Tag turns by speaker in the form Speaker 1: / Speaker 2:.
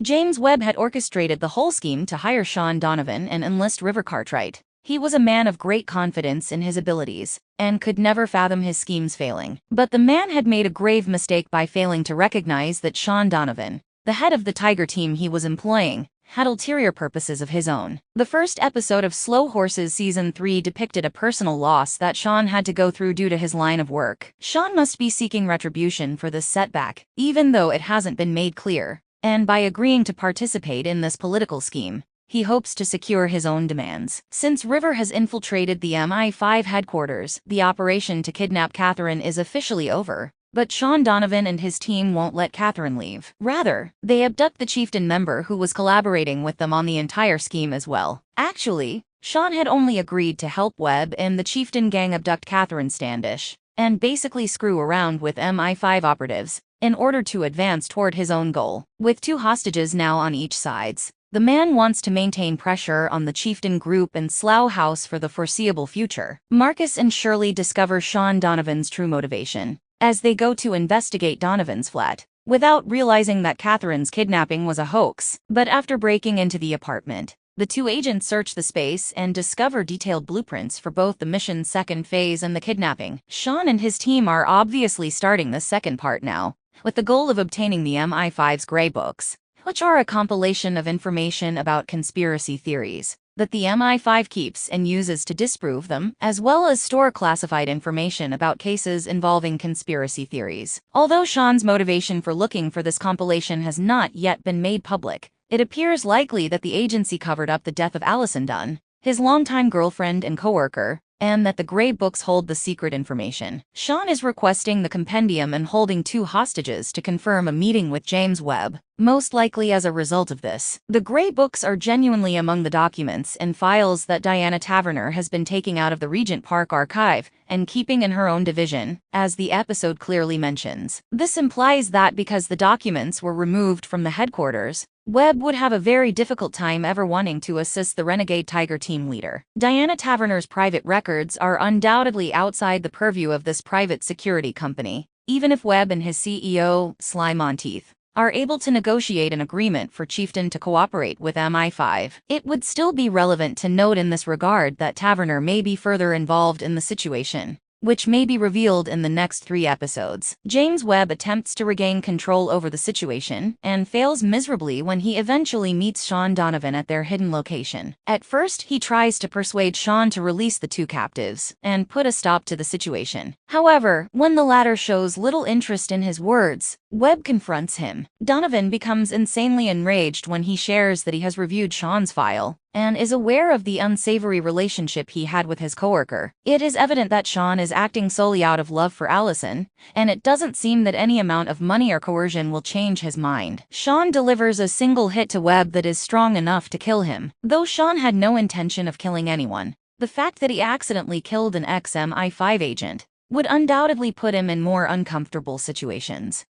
Speaker 1: James Webb had orchestrated the whole scheme to hire Sean Donovan and enlist River Cartwright. He was a man of great confidence in his abilities, and could never fathom his schemes failing. But the man had made a grave mistake by failing to recognize that Sean Donovan, the head of the Tiger team he was employing, had ulterior purposes of his own. The first episode of Slow Horses Season 3 depicted a personal loss that Sean had to go through due to his line of work. Sean must be seeking retribution for this setback, even though it hasn't been made clear, and by agreeing to participate in this political scheme, he hopes to secure his own demands. Since River has infiltrated the MI5 headquarters, the operation to kidnap Catherine is officially over. But Sean Donovan and his team won't let Catherine leave. Rather, they abduct the chieftain member who was collaborating with them on the entire scheme as well. Actually, Sean had only agreed to help Webb and the chieftain gang abduct Catherine Standish, and basically screw around with MI5 operatives, in order to advance toward his own goal. With 2 hostages now on each sides, the man wants to maintain pressure on the chieftain group and Slough House for the foreseeable future. Marcus and Shirley discover Sean Donovan's true motivation as they go to investigate Donovan's flat, without realizing that Catherine's kidnapping was a hoax. But after breaking into the apartment, the 2 agents search the space and discover detailed blueprints for both the mission's second phase and the kidnapping. Sean and his team are obviously starting the second part now, with the goal of obtaining the MI5's Grey Books, which are a compilation of information about conspiracy theories that the MI5 keeps and uses to disprove them, as well as store classified information about cases involving conspiracy theories. Although Sean's motivation for looking for this compilation has not yet been made public, it appears likely that the agency covered up the death of Allison Dunn, his longtime girlfriend and coworker, and that the Grey Books hold the secret information. Sean is requesting the compendium and holding 2 hostages to confirm a meeting with James Webb, most likely as a result of this. The Grey Books are genuinely among the documents and files that Diana Taverner has been taking out of the Regent Park archive and keeping in her own division, as the episode clearly mentions. This implies that because the documents were removed from the headquarters, Webb would have a very difficult time ever wanting to assist the Renegade Tiger team leader. Diana Taverner's private records are undoubtedly outside the purview of this private security company, even if Webb and his CEO, Sly Monteith, are able to negotiate an agreement for Chieftain to cooperate with MI5. It would still be relevant to note in this regard that Taverner may be further involved in the situation, which may be revealed in the next 3 episodes. James Webb attempts to regain control over the situation and fails miserably when he eventually meets Sean Donovan at their hidden location. At first, he tries to persuade Sean to release the 2 captives and put a stop to the situation. However, when the latter shows little interest in his words, Webb confronts him. Donovan becomes insanely enraged when he shares that he has reviewed Sean's file and is aware of the unsavory relationship he had with his coworker. It is evident that Sean is acting solely out of love for Allison, and it doesn't seem that any amount of money or coercion will change his mind. Sean delivers a single hit to Webb that is strong enough to kill him. Though Sean had no intention of killing anyone, the fact that he accidentally killed an ex-MI5 agent would undoubtedly put him in more uncomfortable situations.